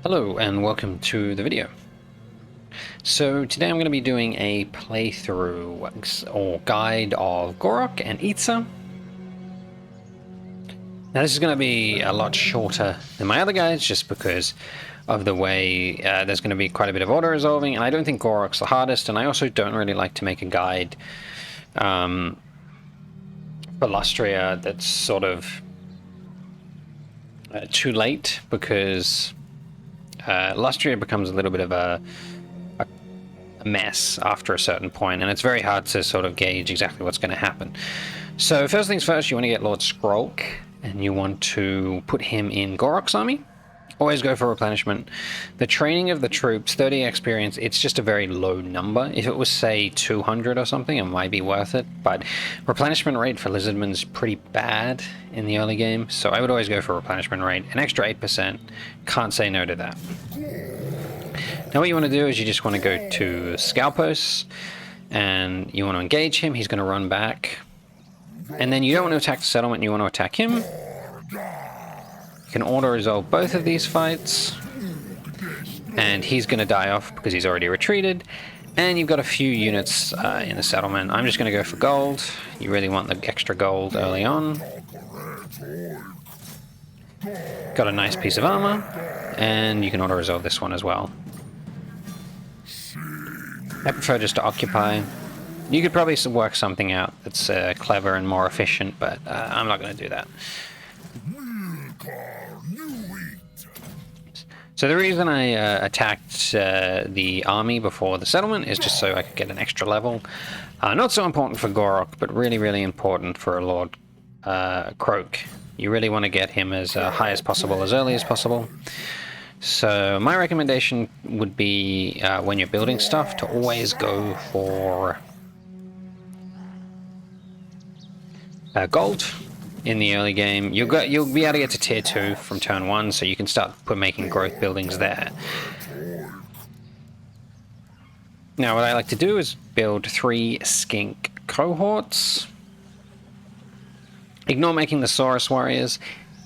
Hello and welcome to the video. So today I'm going to be doing a playthrough or guide of Gor-rok and Itza. Now this is going to be a lot shorter than my other guides just because of the way there's going to be quite a bit of auto resolving, and I don't think Gor-rok's the hardest, and I also don't really like to make a guide for Lustria that's sort of too late, because Lustria becomes a little bit of a mess after a certain point, and it's very hard to sort of gauge exactly what's going to happen. So first things first, you want to get Lord Skrolk, and you want to put him in Gor-rok's army. Always go for replenishment. The training of the troops, 30 experience, it's just a very low number. If it was, say, 200 or something, it might be worth it, but replenishment rate for Lizardman's pretty bad in the early game, so I would always go for replenishment rate. An extra 8%, can't say no to that. Now what you want to do is you just want to go to Scout Posts, and you want to engage him. He's going to run back. And then you don't want to attack the settlement, you want to attack him. You can auto-resolve both of these fights. And he's going to die off because he's already retreated. And you've got a few units in the settlement. I'm just going to go for gold. You really want the extra gold early on. Got a nice piece of armor. And you can auto-resolve this one as well. I prefer just to occupy. You could probably work something out that's clever and more efficient, but I'm not going to do that. So the reason I attacked the army before the settlement is just so I could get an extra level. Not so important for Gor-rok, but really, really important for Lord Croak. You really want to get him as high as possible, as early as possible. So my recommendation would be when you're building stuff to always go for gold in the early game. You'll be able to get to tier 2 from turn 1, so you can start making growth buildings there. Now what I like to do is build 3 skink cohorts. Ignore making the Saurus warriors.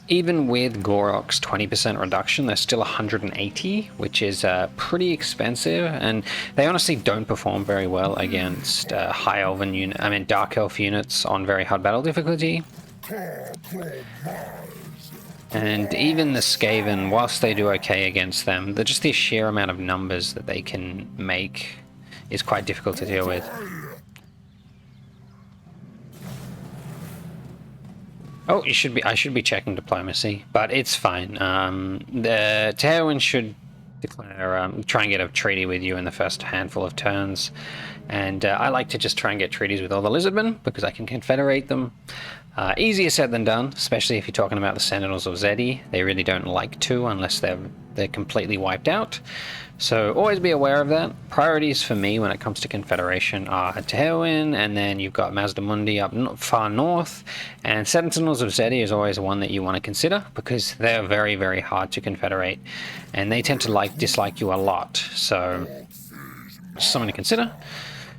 Even with Gor-rok's 20% reduction, they're still 180, which is pretty expensive, and they honestly don't perform very well against Dark Elf units on very hard battle difficulty. And even the Skaven, whilst they do okay against them, just the sheer amount of numbers that they can make is quite difficult to deal with. Oh, I should be checking diplomacy, but it's fine. The Tehuan should declare, try and get a treaty with you in the first handful of turns. And I like to just try and get treaties with all the Lizardmen, because I can confederate them. Easier said than done, especially if you're talking about the Sentinels of Zeddy. They really don't like to unless they're completely wiped out. So always be aware of that. Priorities for me when it comes to Confederation are Tehuan, and then you've got Mazdamundi up far north, and Sentinels of Zeddy is always one that you want to consider, because they're very, very hard to confederate, and they tend to dislike you a lot, so something to consider.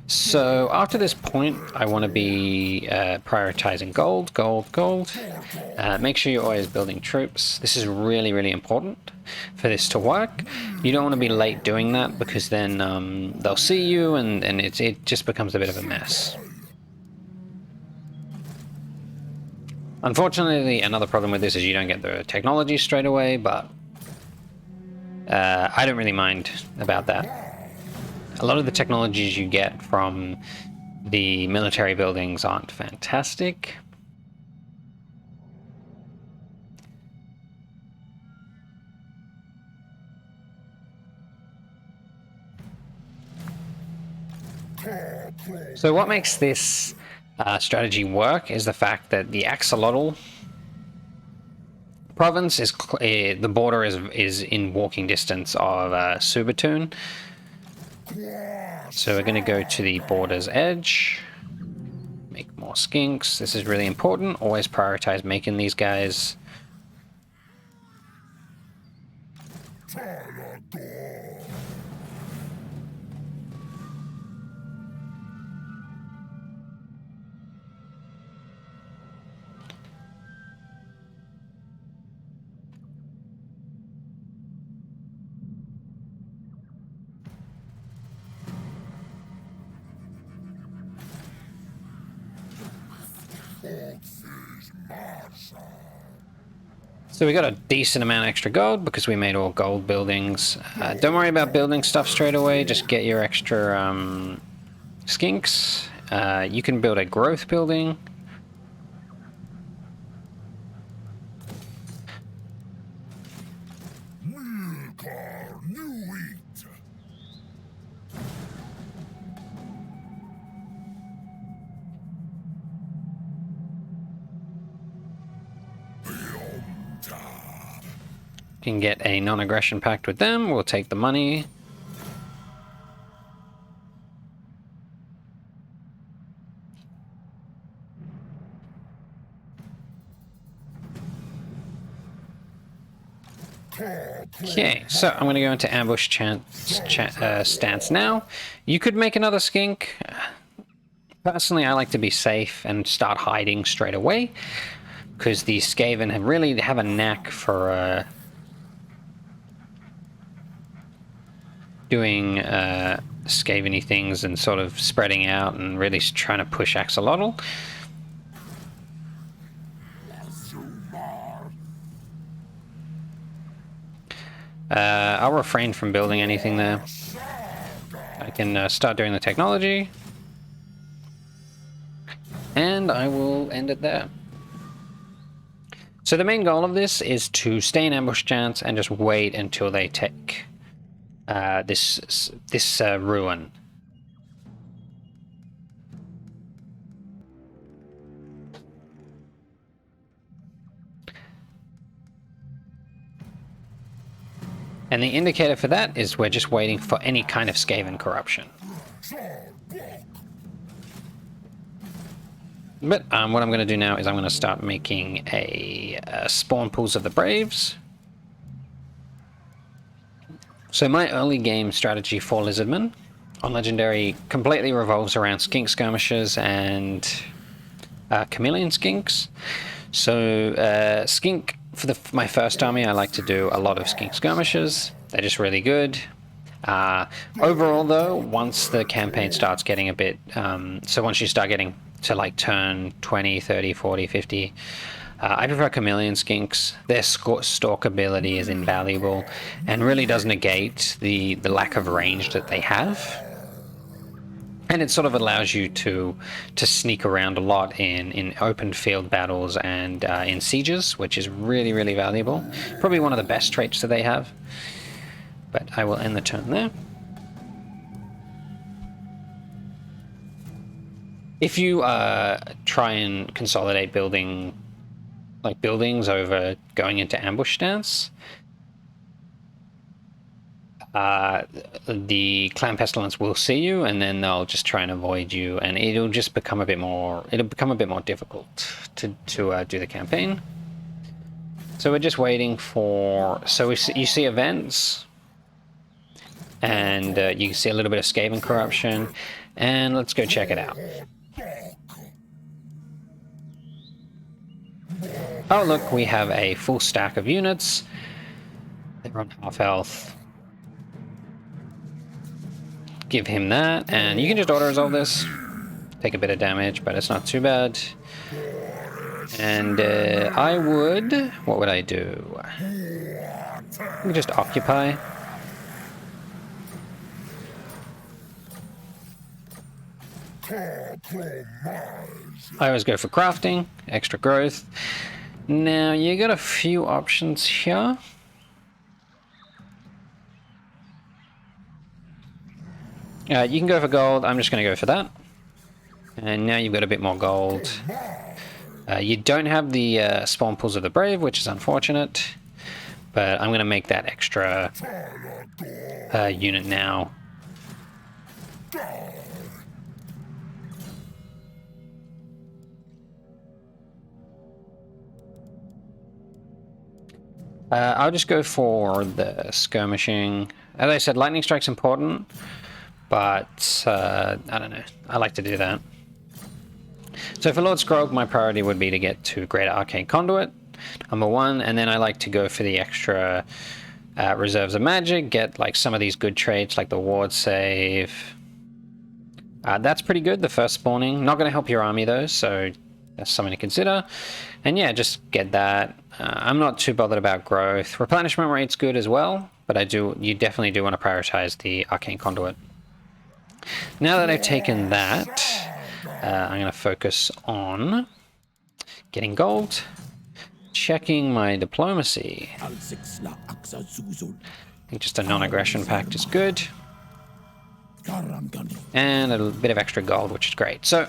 So after this point, I want to be prioritizing gold, gold, gold. Make sure you're always building troops. This is really, really important for this to work. You don't want to be late doing that, because then they'll see you, and it just becomes a bit of a mess. Unfortunately, another problem with this is you don't get the technology straight away, but I don't really mind about that. A lot of the technologies you get from the military buildings aren't fantastic. So what makes this strategy work is the fact that the Axolotl province is the border is in walking distance of Subatoon. So we're going to go to the border's edge, make more skinks. This is really important. Always prioritize making these guys. So we got a decent amount of extra gold because we made all gold buildings. Don't worry about building stuff straight away, just get your extra skinks. You can build a growth building. Can get a non-aggression pact with them. We'll take the money. Okay, so I'm going to go into ambush stance now. You could make another skink. Personally, I like to be safe and start hiding straight away, because the Skaven really have a knack for doing Skaven-y things and sort of spreading out and really trying to push axolotl. I'll refrain from building anything there. I can start doing the technology. And I will end it there. So the main goal of this is to stay in ambush stance and just wait until they take this ruin. And the indicator for that is we're just waiting for any kind of Skaven corruption. But what I'm going to do now is I'm going to start making a spawn pools of the Braves. So my early game strategy for Lizardmen on Legendary completely revolves around skink skirmishers and chameleon skinks. So skink, for my first army, I like to do a lot of skink skirmishers. They're just really good. Overall though, once the campaign starts getting a bit, so once you start getting to like turn 20, 30, 40, 50, I prefer chameleon skinks. Their stalk ability is invaluable and really does negate the lack of range that they have. And it sort of allows you to sneak around a lot in open field battles and in sieges, which is really, really valuable. Probably one of the best traits that they have. But I will end the turn there. If you try and consolidate buildings over going into ambush stance, the clan pestilence will see you, and then they'll just try and avoid you, and it'll just become a bit more. It'll become a bit more difficult to do the campaign. So we're just waiting for. So you see events, and you can see a little bit of Skaven corruption, and let's go check it out. Oh look, we have a full stack of units. They're on half health. Give him that, and you can just auto-resolve this. Take a bit of damage, but it's not too bad. And I would... What would I do? I could just occupy. I always go for crafting, extra growth. Now, you got a few options here. You can go for gold. I'm just going to go for that. And now you've got a bit more gold. You don't have the spawn pools of the Brave, which is unfortunate. But I'm going to make that extra unit now. I'll just go for the skirmishing. As I said, lightning strike's important, but I don't know. I like to do that. So for Lord Skrog, my priority would be to get to Greater Arcane Conduit, #1, and then I like to go for the extra reserves of magic, get like some of these good traits like the ward save. That's pretty good, the first spawning. Not going to help your army though, so That's something to consider. And yeah, just get that. I'm not too bothered about growth. Replenishment rate's good as well, but you definitely do want to prioritize the Arcane Conduit. Now that I've taken that, I'm going to focus on getting gold, checking my diplomacy. I think just a non-aggression pact is good. And a bit of extra gold, which is great. So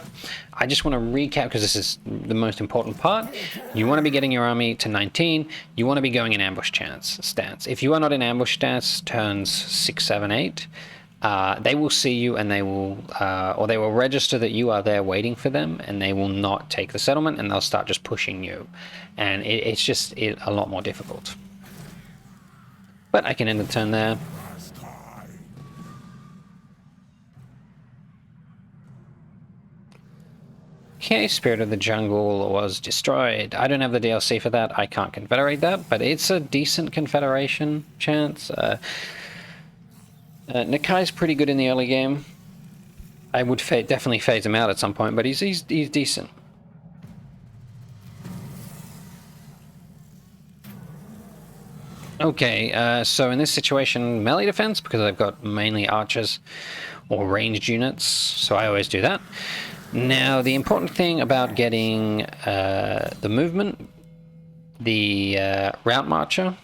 I just want to recap, because this is the most important part. You want to be getting your army to 19. You want to be going in ambush stance. If you are not in ambush stance, turns 6, 7, 8, they will see you and they will, or they will register that you are there waiting for them, and they will not take the settlement, and they'll start just pushing you. And it's just a lot more difficult. But I can end the turn there. Okay, Spirit of the Jungle was destroyed. I don't have the DLC for that. I can't confederate that, but it's a decent confederation chance. Nikai's pretty good in the early game. I would definitely phase him out at some point, but he's decent. Okay, so in this situation, melee defense, because I've got mainly archers or ranged units, so I always do that. Now, the important thing about getting the movement, the route marcher,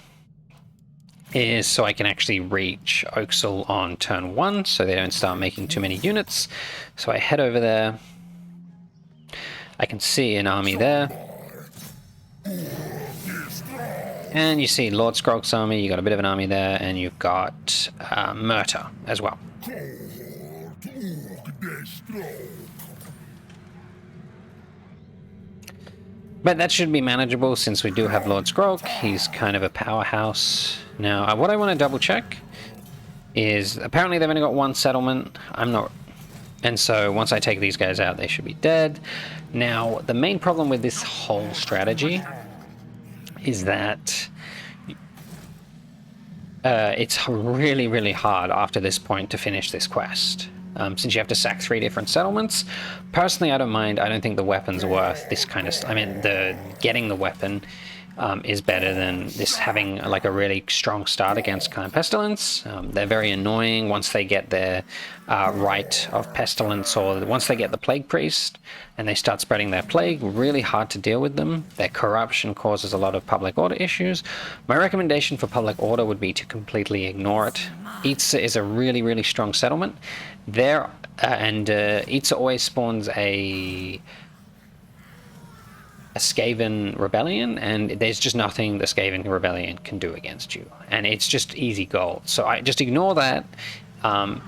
is so I can actually reach Oaksel on turn 1, so they don't start making too many units. So I head over there. I can see an army there. And you see Lord Skrog's army, you got a bit of an army there, and you've got Murta as well. But that should be manageable since we do have Lord Gor-rok. He's kind of a powerhouse. Now, what I want to double check is apparently they've only got one settlement. I'm not... And so once I take these guys out, they should be dead. Now, the main problem with this whole strategy is that it's really, really hard after this point to finish this quest. Since you have to sack 3 different settlements. Personally, I don't mind. I don't think the weapon's worth this kind of... I mean, getting the weapon is better than this having like a really strong start against kind of pestilence. They're very annoying once they get their rite of pestilence, or once they get the plague priest and they start spreading their plague. Really hard to deal with them. Their corruption causes a lot of public order issues. My recommendation for public order would be to completely ignore it. Itza is a really, really strong settlement there, and Itza always spawns a Skaven rebellion, and there's just nothing the Skaven rebellion can do against you, and it's just easy gold. So I just ignore that.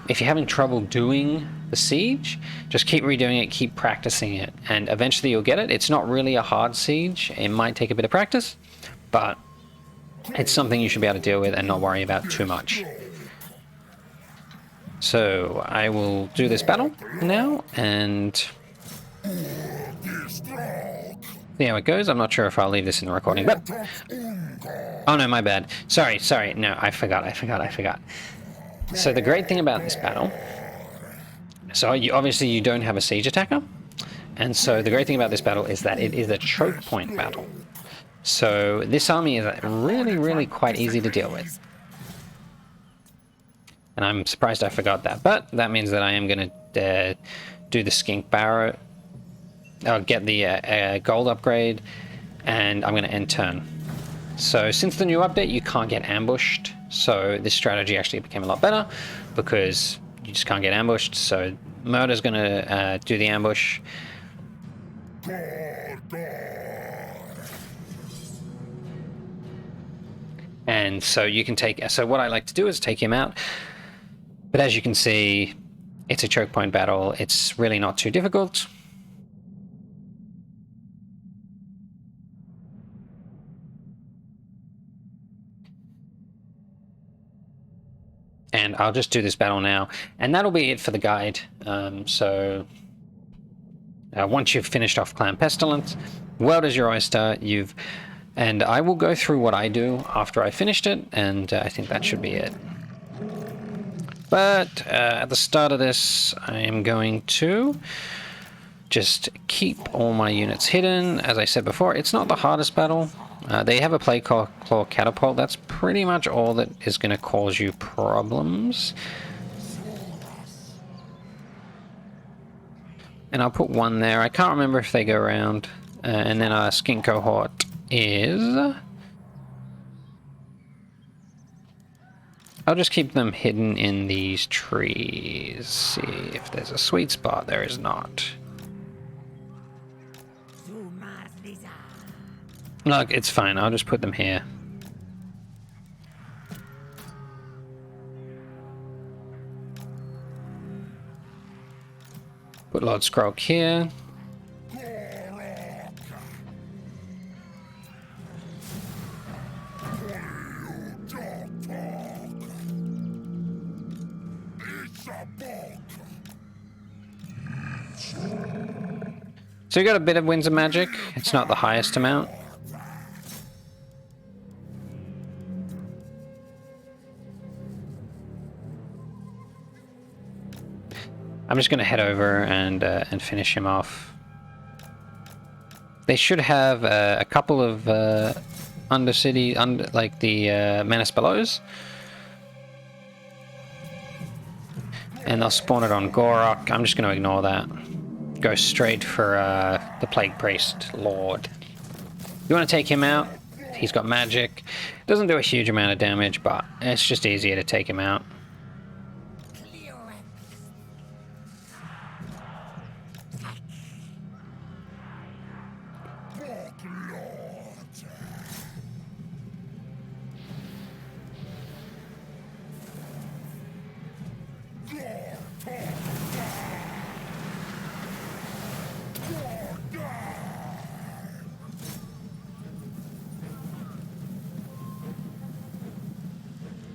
If you're having trouble doing the siege, just keep redoing it, keep practicing it, and eventually you'll get it. It's not really a hard siege. It might take a bit of practice, but it's something you should be able to deal with and not worry about too much. So I will do this battle now, and see how it goes. I'm not sure if I'll leave this in the recording, but... Oh no, my bad. Sorry. No, I forgot. So the great thing about this battle... So obviously you don't have a siege attacker, and so the great thing about this battle is that it is a choke point battle. So this army is really, really quite easy to deal with. And I'm surprised I forgot that, but that means that I am going to do the Skink Barrow. I'll get the gold upgrade, and I'm going to end turn. So since the new update, you can't get ambushed. So this strategy actually became a lot better because you just can't get ambushed. So Murder's going to do the ambush. And so you can take... So what I like to do is take him out. But as you can see, it's a choke point battle. It's really not too difficult. And I'll just do this battle now. And that'll be it for the guide. So once you've finished off Clan Pestilence, world is your oyster. And I will go through what I do after I finished it. And I think that should be it. But at the start of this, I am going to just keep all my units hidden. As I said before, it's not the hardest battle. They have a Plague Claw catapult. That's pretty much all that is going to cause you problems. And I'll put one there. I can't remember if they go around. And then our skin cohort is... I'll just keep them hidden in these trees. See if there's a sweet spot. There is not. Look, it's fine. I'll just put them here. Put Lord Skrulk here. So you got a bit of Winds of Magic. It's not the highest amount. I'm just going to head over and finish him off. They should have a couple of Undercity, like the Menace Belows. And they'll spawn it on Gor-rok. I'm just going to ignore that. Go straight for the Plague Priest Lord. You want to take him out? He's got magic. Doesn't do a huge amount of damage, but it's just easier to take him out.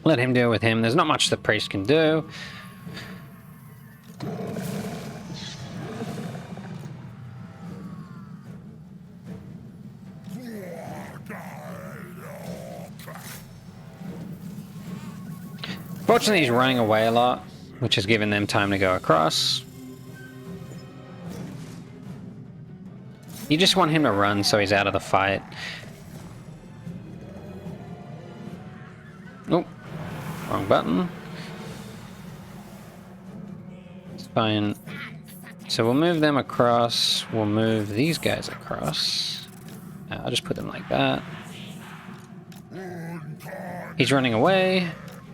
Let him deal with him. There's not much the priest can do. Fortunately, he's running away a lot, which has given them time to go across. You just want him to run so he's out of the fight. Oh. Wrong button. It's fine. So we'll move them across. We'll move these guys across. I'll just put them like that. He's running away.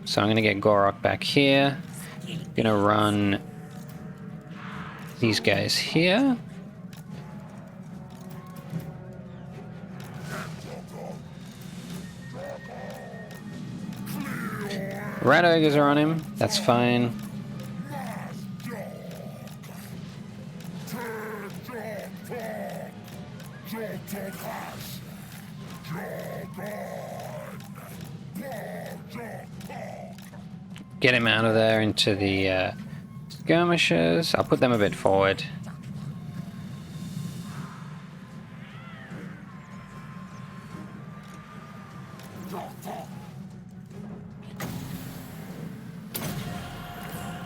So I'm going to get Gor-rok back here. Going to run these guys here. Rat ogres are on him. That's fine. Get him out of there into the skirmishers. I'll put them a bit forward.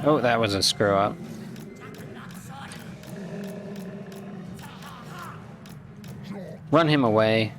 Oh, that was a screw up. Run him away.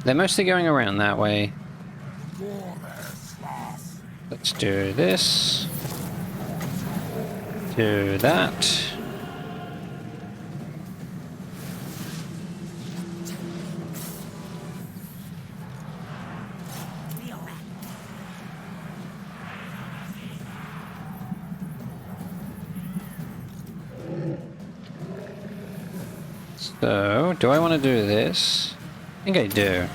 They're mostly going around that way. Let's do this. Do that. So, do I want to do this? I think I do.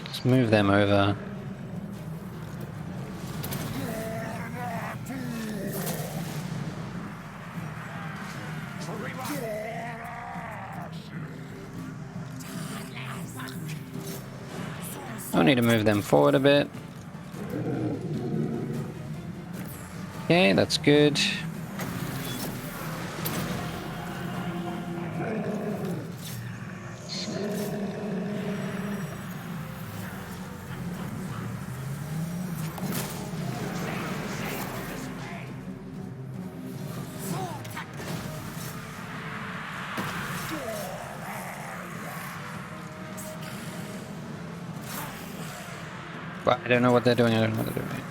Let's move them over. I'll need to move them forward a bit. Okay, that's good. But I don't know what they're doing. I don't know what they're doing.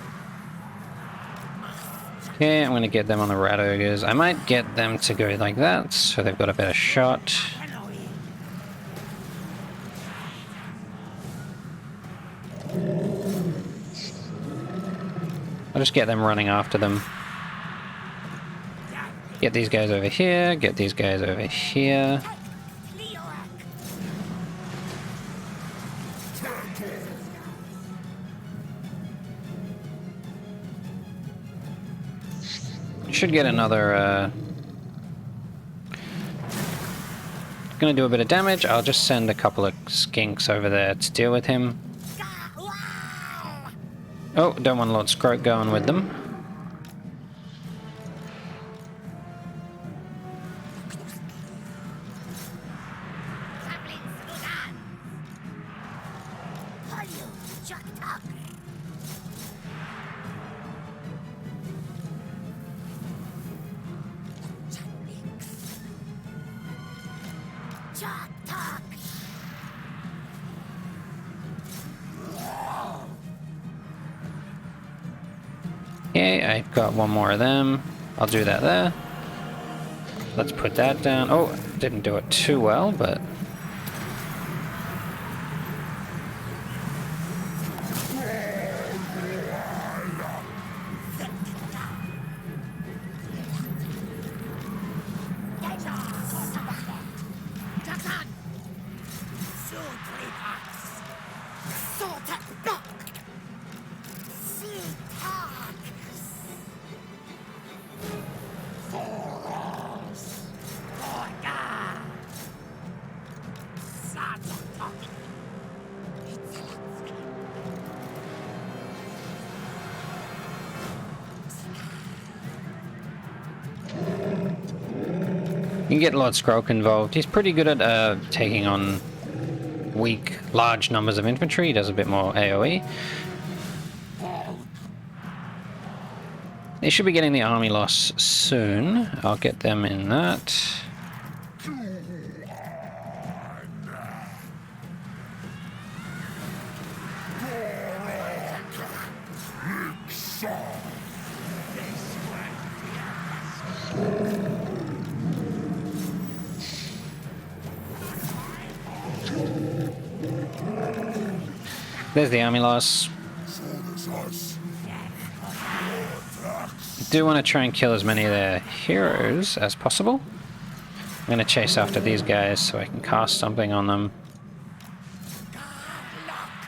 Okay, I'm going to get them on the rat ogres. I might get them to go like that, so they've got a better shot. I'll just get them running after them. Get these guys over here, get these guys over here. Should get another, gonna do a bit of damage. I'll just send a couple of skinks over there to deal with him. Oh, don't want Lord Scroat going with them. Okay, I've got one more of them. I'll do that there. Let's put that down. Oh, didn't do it too well, but... You can get Lord Scroak involved. He's pretty good at taking on weak, large numbers of infantry. He does a bit more AoE. They should be getting the army loss soon. I'll get them in that. There's the army loss. Do want to try and kill as many of their heroes as possible. I'm going to chase after these guys so I can cast something on them.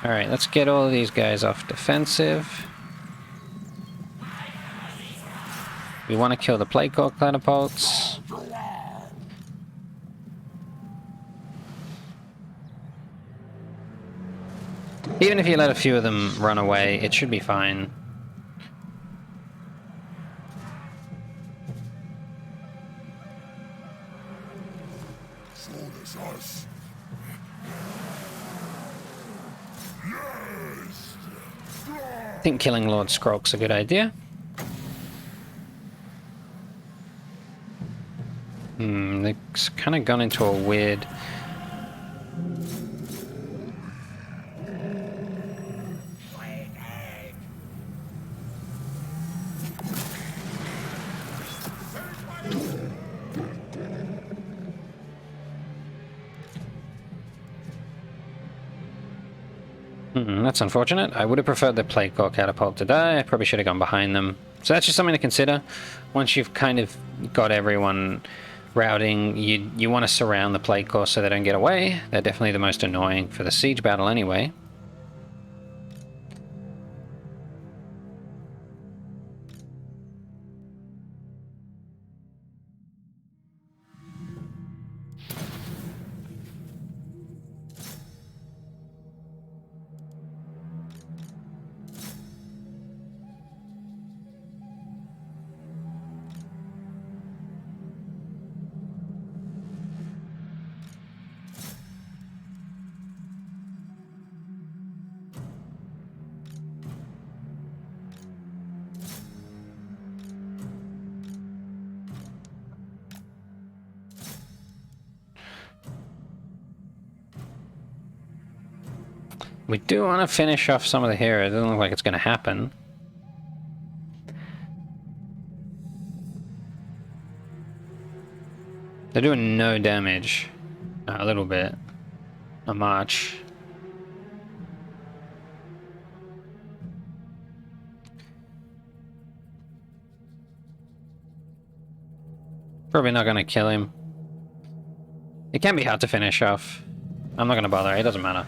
Alright, let's get all of these guys off defensive. We want to kill the plague core catapults. Even if you let a few of them run away, it should be fine. I think killing Lord Scroak's a good idea. They've kind of gone into a weird... That's unfortunate. I would have preferred the plague core catapult to die. I probably should have gone behind them. So that's just something to consider. Once you've kind of got everyone routing, you want to surround the plague core so they don't get away. They're definitely the most annoying for the siege battle anyway. We do want to finish off some of the heroes. It doesn't look like it's going to happen. They're doing no damage. A little bit. Not much. Probably not going to kill him. It can be hard to finish off. I'm not going to bother. It doesn't matter.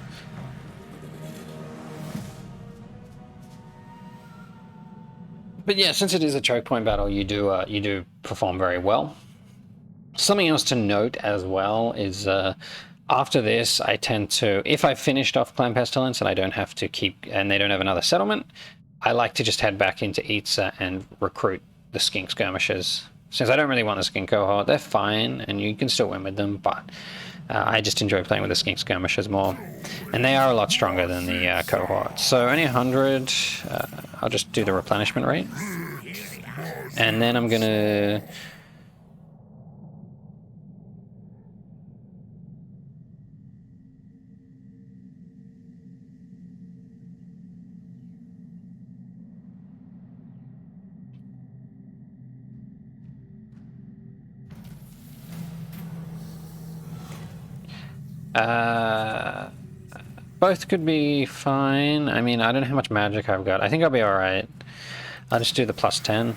But yeah, since it is a choke point battle, you do perform very well. Something else to note as well is after this, I tend to, if I've finished off Clan Pestilence and I don't have to keep, and they don't have another settlement, I like to just head back into Itza and recruit the skink skirmishers. Since I don't really want the skink cohort, they're fine and you can still win with them, but I just enjoy playing with the skink skirmishers more. And they are a lot stronger than the cohort. So only 100, I'll just do the replenishment rate. And then I'm going to... both could be fine. I mean, I don't know how much magic I've got. I think I'll be alright. I'll just do the plus 10.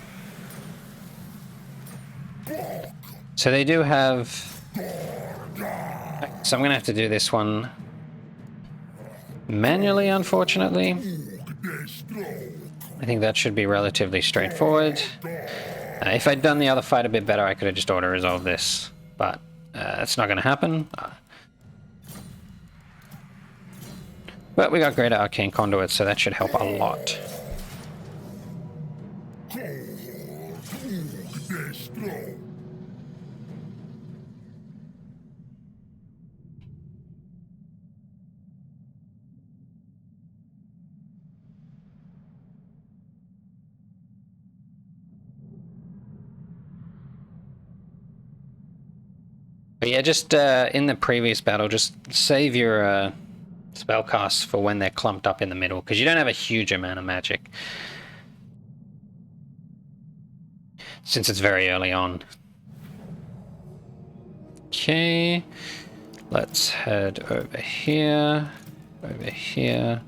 So they do have... So I'm going to have to do this one manually, unfortunately. I think that should be relatively straightforward. If I'd done the other fight a bit better, I could have just auto-resolved this. But it's not going to happen. But we got greater arcane conduits, so that should help a lot. But yeah, just in the previous battle, just save your spellcasts for when they're clumped up in the middle, because you don't have a huge amount of magic. Since it's very early on. Okay, let's head over here, here.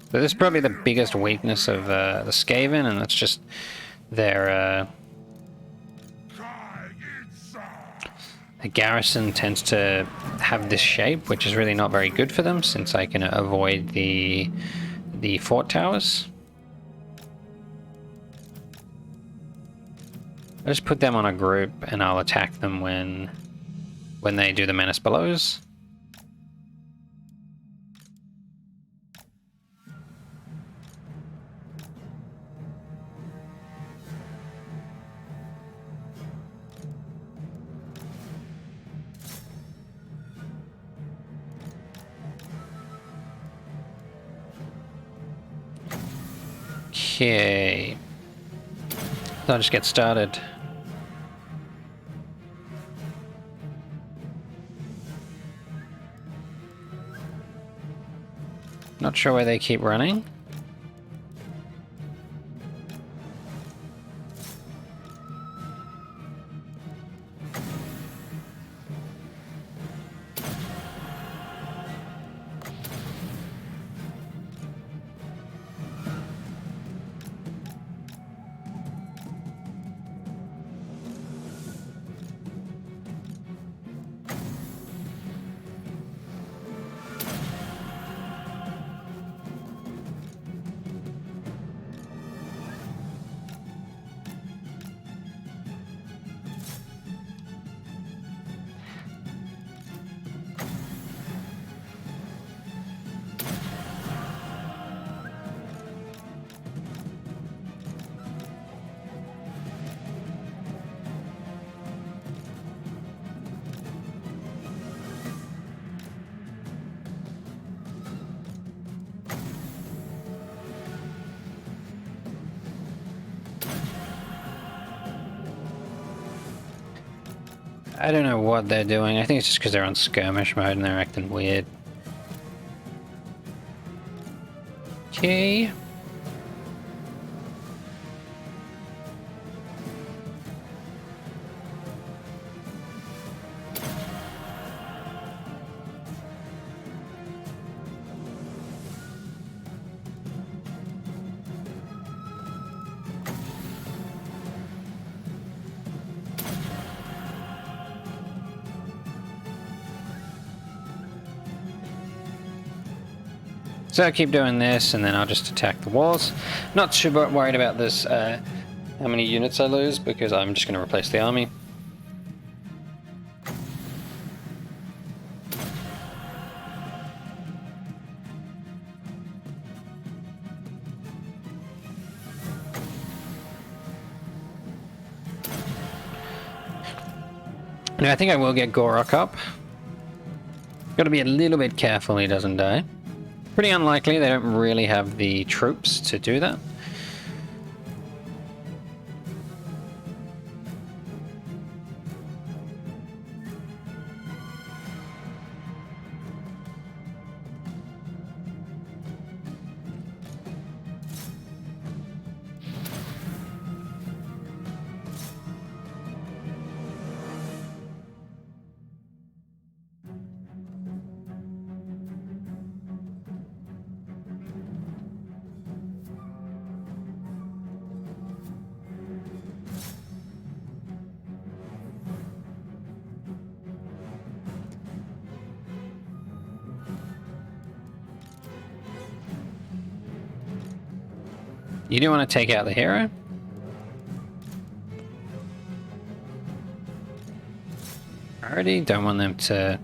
So this is probably the biggest weakness of the Skaven, and that's just their the garrison tends to have this shape, which is really not very good for them, since I can avoid the fort towers. I'll just put them on a group, and I'll attack them when they do the menace belows. Okay, so I'll just get started. Not sure where they keep running. I don't know what they're doing. I think it's just because they're on skirmish mode and they're acting weird. Okay. So I'll keep doing this, and then I'll just attack the walls. Not too worried about this, how many units I lose, because I'm just going to replace the army. Now I think I will get Gor-rok up. Got to be a little bit careful he doesn't die. Pretty unlikely, they don't really have the troops to do that. You do want to take out the hero? Already don't want them to...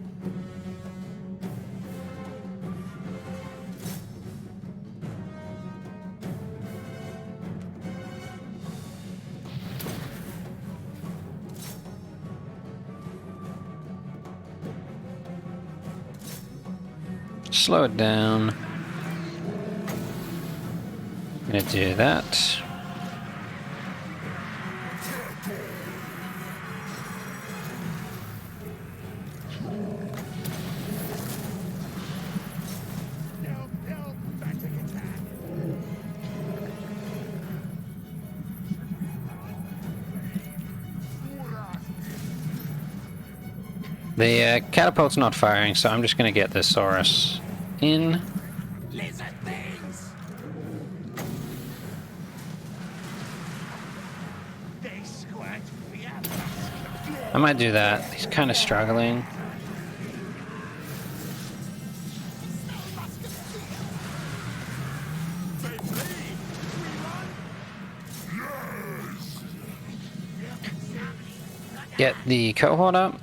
Slow it down. I'm gonna do that. The catapult's not firing, so I'm just gonna get the Saurus in. I might do that. He's kind of struggling. Get the cohort up.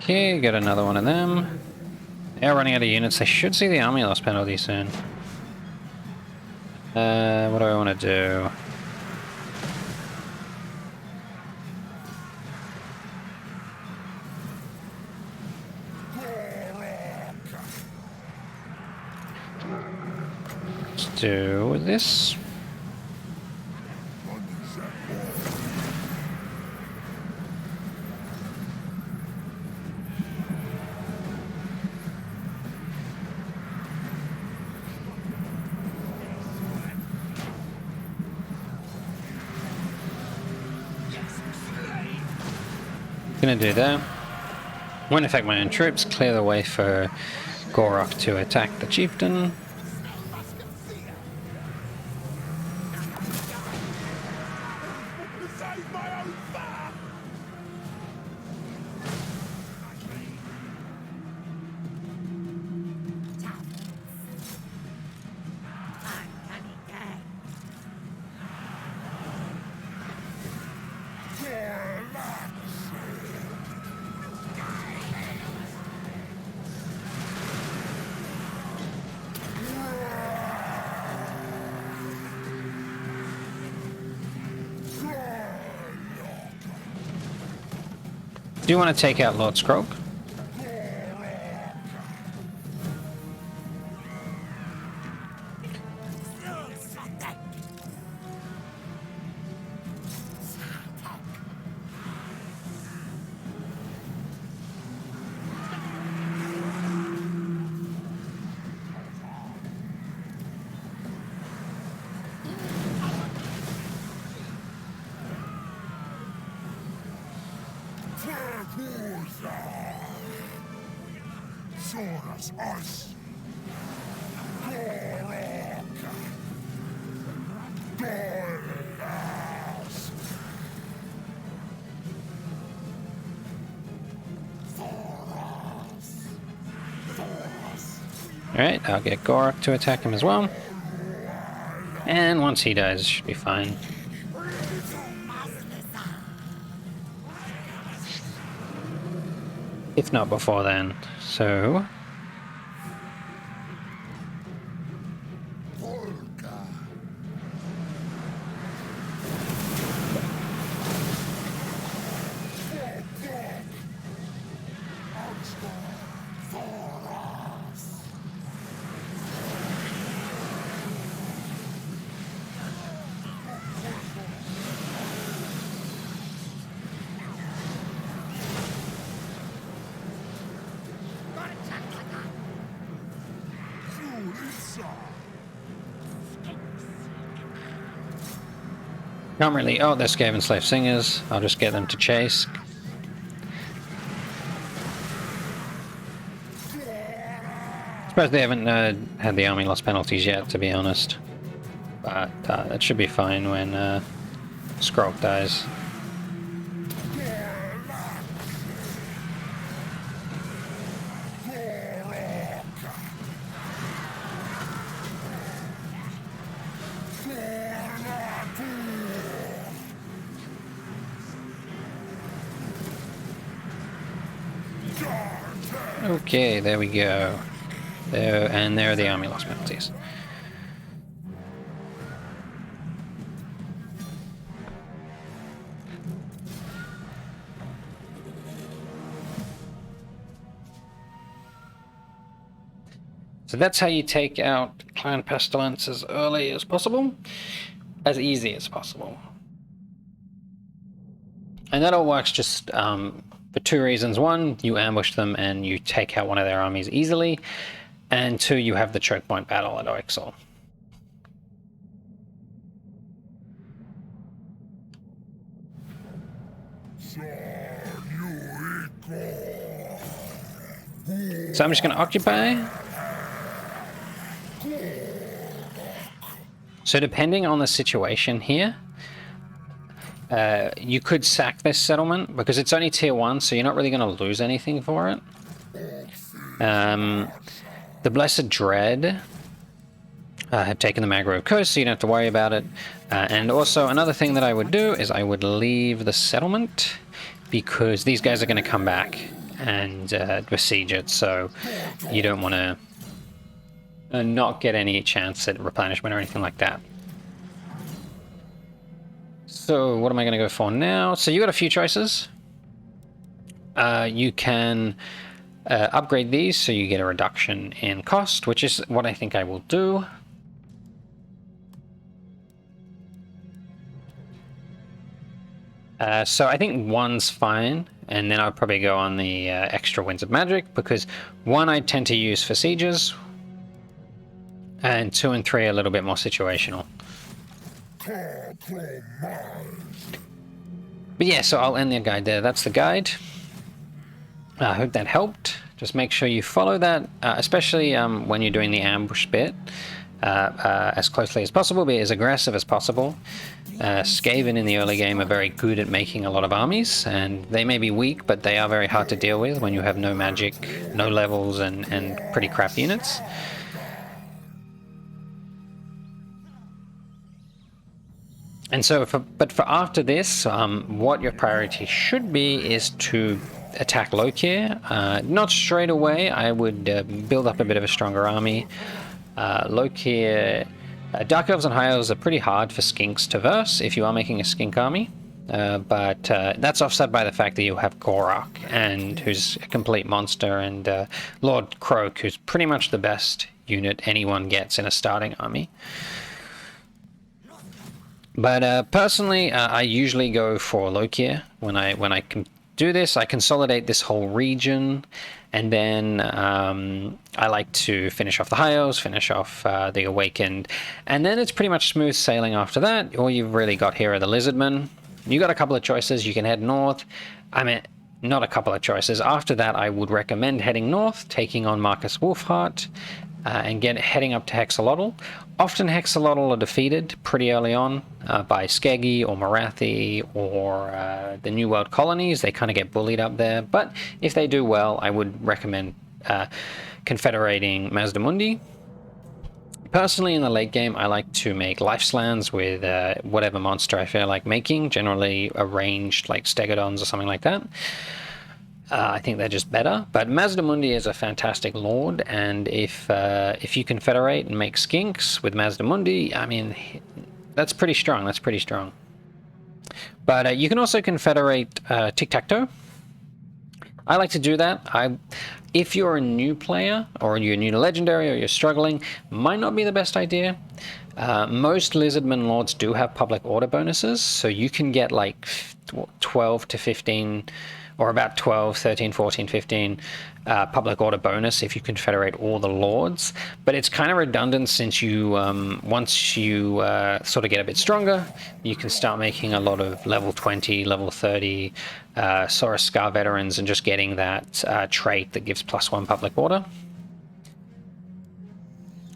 Okay, get another one of them. They are running out of units. They should see the army loss penalty soon. What do I want to do? Let's do this. Gonna do that. Won't affect my own troops. Clear the way for Gor-rok to attack the chieftain. Do you want to take out Lord Skrog? Alright, I'll get Gor-rok to attack him as well. And once he dies, it should be fine. If not before then. So... Can't really... Oh, they're Skaven slave singers. I'll just get them to chase. Suppose they haven't had the army loss penalties yet, to be honest. But that should be fine when Skrog dies. Okay, there we go. There, and there are the army loss penalties. So that's how you take out Clan Pestilence as early as possible, as easy as possible. And that all works just for two reasons. One, you ambush them and you take out one of their armies easily. And two, you have the choke point battle at Oixel. So I'm just going to occupy. So depending on the situation here, you could sack this settlement because it's only tier 1, so you're not really going to lose anything for it. The Blessed Dread have taken the Mangrove Coast, so you don't have to worry about it. And also another thing that I would do is I would leave the settlement because these guys are going to come back and besiege it, so you don't want to not get any chance at replenishment or anything like that. So what am I going to go for now? So you got a few choices. You can upgrade these so you get a reduction in cost, which is what I think I will do. So I think 1's fine, and then I'll probably go on the extra Winds of Magic, because 1 I tend to use for sieges, and 2 and 3 are a little bit more situational. But yeah, so I'll end the guide there. That's the guide. I hope that helped. Just make sure you follow that, especially when you're doing the ambush bit, as closely as possible, be as aggressive as possible. Skaven in the early game are very good at making a lot of armies, and they may be weak, but they are very hard to deal with when you have no magic, no levels, and pretty crap units. And so, but for after this, what your priority should be is to attack Lokir. Not straight away. I would build up a bit of a stronger army. Lokir, Dark Elves and High Elves are pretty hard for skinks to verse if you are making a skink army. But that's offset by the fact that you have Gor-rok, and who's a complete monster, and Lord Croak, who's pretty much the best unit anyone gets in a starting army. But personally, I usually go for Lokir when I can do this. I consolidate this whole region, and then I like to finish off the High Elves, finish off the Awakened, and then it's pretty much smooth sailing after that. All you've really got here are the Lizardmen. You got a couple of choices. You can head north. I mean, not a couple of choices. After that, I would recommend heading north, taking on Marcus Wolfheart, and heading up to Hexalotl. Often Hexalotl are defeated pretty early on by Skeggi or Morathi or the New World colonies. They kind of get bullied up there. But if they do well, I would recommend confederating Mazdamundi. Personally, in the late game, I like to make Lifeslans with whatever monster I feel like making, generally arranged like Stegodons or something like that. I think they're just better, but Mazdamundi is a fantastic lord, and if you confederate and make skinks with Mazdamundi, I mean, that's pretty strong. That's pretty strong. But you can also confederate tic-tac-toe. I like to do that. If you're a new player, or you're new to Legendary, or you're struggling, might not be the best idea. Most Lizardman Lords do have public order bonuses, so you can get like 12 to 15... or about 12, 13, 14, 15 public order bonus if you confederate all the lords. But it's kind of redundant, since you, once you sort of get a bit stronger, you can start making a lot of level 20, level 30 Saurus Scar veterans, and just getting that trait that gives +1 public order.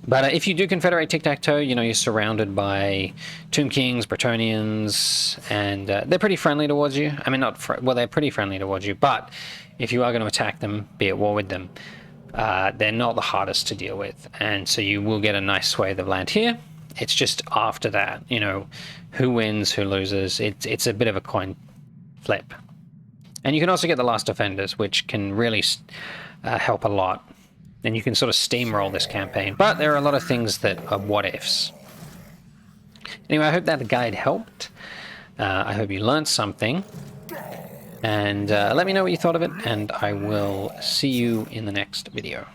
But if you do confederate tic-tac-toe, you know, you're surrounded by Tomb Kings, Bretonnians, and they're pretty friendly towards you. I mean, well, they're pretty friendly towards you, but if you are going to attack them, be at war with them, they're not the hardest to deal with. And so you will get a nice swathe of land here. It's just after that, you know, who wins, who loses. It's a bit of a coin flip. And you can also get the Last Defenders, which can really help a lot. And you can sort of steamroll this campaign. But there are a lot of things that are what-ifs. Anyway, I hope that guide helped. I hope you learned something. And let me know what you thought of it, and I will see you in the next video.